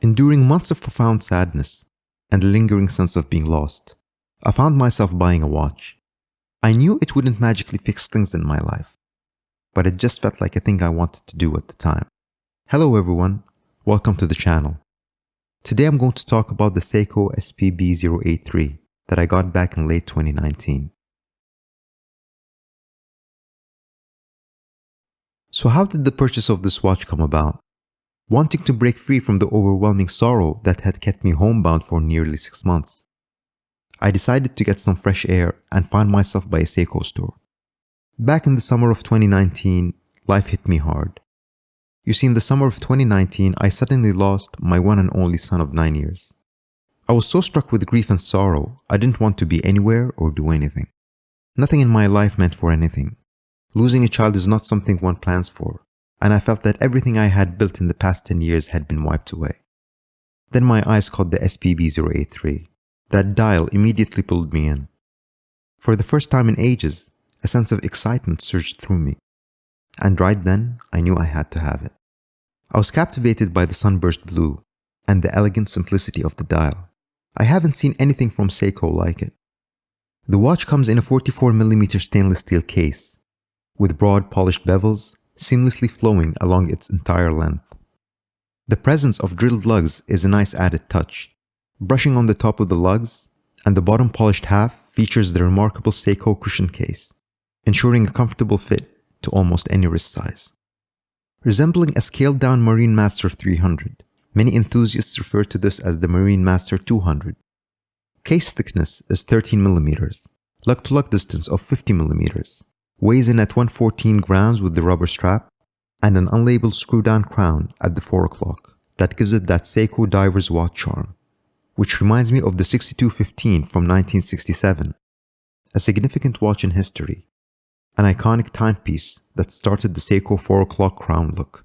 Enduring months of profound sadness and a lingering sense of being lost, I found myself buying a watch. I knew it wouldn't magically fix things in my life, but it just felt like a thing I wanted to do at the time. Hello everyone, welcome to the channel. Today I'm going to talk about the Seiko SPB083 that I got back in late 2019. So how did the purchase of this watch come about? Wanting to break free from the overwhelming sorrow that had kept me homebound for nearly 6 months, I decided to get some fresh air and found myself by a Seiko store. Back in the summer of 2019, life hit me hard. You see, in the summer of 2019, I suddenly lost my one and only son of 9 years. I was so struck with grief and sorrow, I didn't want to be anywhere or do anything. Nothing in my life meant for anything. Losing a child is not something one plans for, and I felt that everything I had built in the past 10 years had been wiped away. Then my eyes caught the SPB083. That dial immediately pulled me in. For the first time in ages, a sense of excitement surged through me. And right then, I knew I had to have it. I was captivated by the sunburst blue and the elegant simplicity of the dial. I haven't seen anything from Seiko like it. The watch comes in a 44mm stainless steel case, with broad polished bezels seamlessly flowing along its entire length. The presence of drilled lugs is a nice added touch. Brushing on the top of the lugs, and the bottom polished half features the remarkable Seiko cushion case, ensuring a comfortable fit to almost any wrist size. Resembling a scaled-down Marine Master 300, many enthusiasts refer to this as the Marine Master 200. Case thickness is 13mm, lug-to-lug distance of 50mm, weighs in at 114 grams with the rubber strap, and an unlabeled screw-down crown at the 4 o'clock that gives it that Seiko diver's watch charm, which reminds me of the 6215 from 1967, a significant watch in history, an iconic timepiece that started the Seiko 4 o'clock crown look.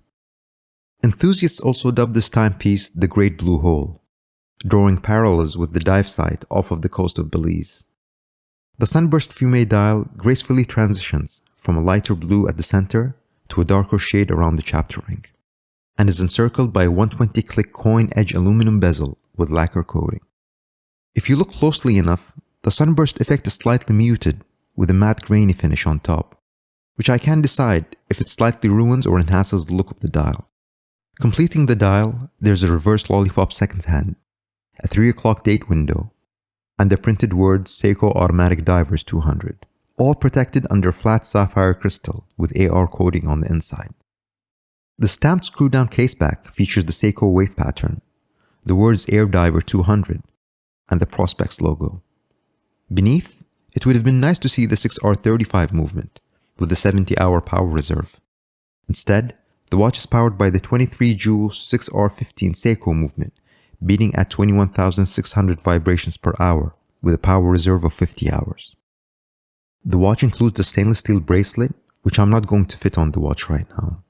Enthusiasts also dub this timepiece the Great Blue Hole, drawing parallels with the dive site off of the coast of Belize. The sunburst fume dial gracefully transitions from a lighter blue at the center to a darker shade around the chapter ring, and is encircled by a 120-click coin edge aluminum bezel with lacquer coating. If you look closely enough, the sunburst effect is slightly muted with a matte grainy finish on top, which I can't decide if it slightly ruins or enhances the look of the dial. Completing the dial, there's a reverse lollipop second hand, a 3 o'clock date window, and the printed words Seiko Automatic Divers 200, all protected under flat sapphire crystal with AR coating on the inside. The stamped screw-down caseback features the Seiko wave pattern, the words Air Diver 200, and the Prospex logo. Beneath, it would have been nice to see the 6R35 movement with the 70-hour power reserve. Instead, the watch is powered by the 23-joule 6R15 Seiko movement, beating at 21,600 vibrations per hour with a power reserve of 50 hours. The watch includes a stainless steel bracelet, which I'm not going to fit on the watch right now.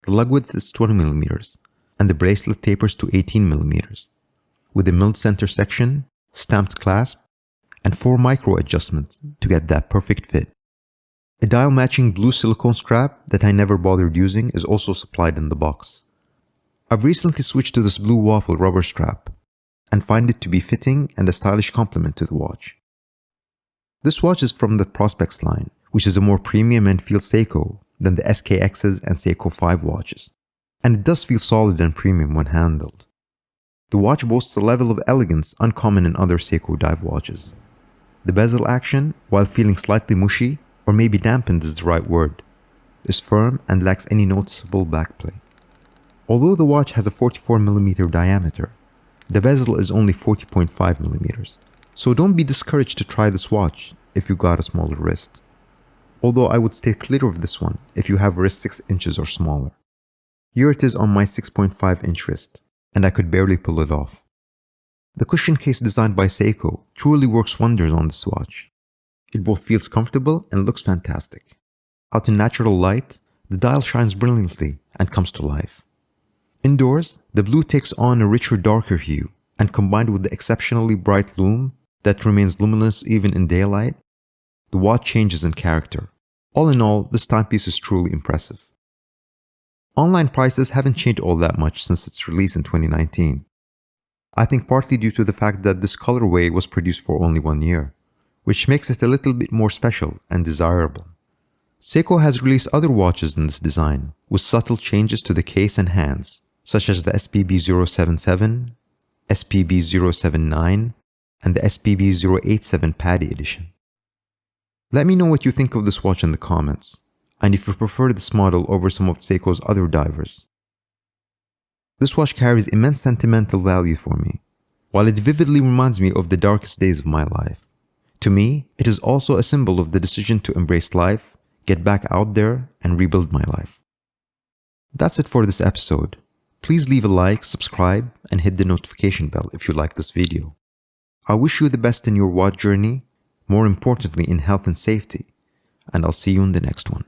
The lug width is 20mm, and the bracelet tapers to 18mm, with a milled center section, stamped clasp, and 4 micro adjustments to get that perfect fit. A dial matching blue silicone strap that I never bothered using is also supplied in the box. I've recently switched to this blue waffle rubber strap and find it to be fitting and a stylish complement to the watch. This watch is from the Prospex line, which is a more premium and feels Seiko than the SKXs and Seiko 5 watches, and it does feel solid and premium when handled. The watch boasts a level of elegance uncommon in other Seiko dive watches. The bezel action, while feeling slightly mushy, or maybe dampened is the right word, is firm and lacks any noticeable backplay. Although the watch has a 44mm diameter, the bezel is only 40.5mm, so don't be discouraged to try this watch if you got a smaller wrist. Although I would stay clear of this one if you have a wrist 6 inches or smaller. Here it is on my 6.5-inch wrist, and I could barely pull it off. The cushion case designed by Seiko truly works wonders on this watch. It both feels comfortable and looks fantastic. Out in natural light, the dial shines brilliantly and comes to life. Indoors, the blue takes on a richer, darker hue, and combined with the exceptionally bright lume that remains luminous even in daylight, the watch changes in character. All in all, this timepiece is truly impressive. Online prices haven't changed all that much since its release in 2019, I think partly due to the fact that this colorway was produced for only 1 year, which makes it a little bit more special and desirable. Seiko has released other watches in this design, with subtle changes to the case and hands, such as the SPB077, SPB079, and the SPB087 Paddy edition. Let me know what you think of this watch in the comments, and if you prefer this model over some of Seiko's other divers. This watch carries immense sentimental value for me, while it vividly reminds me of the darkest days of my life. To me, it is also a symbol of the decision to embrace life, get back out there, and rebuild my life. That's it for this episode. Please leave a like, subscribe, and hit the notification bell if you like this video. I wish you the best in your watch journey, more importantly in health and safety, and I'll see you in the next one.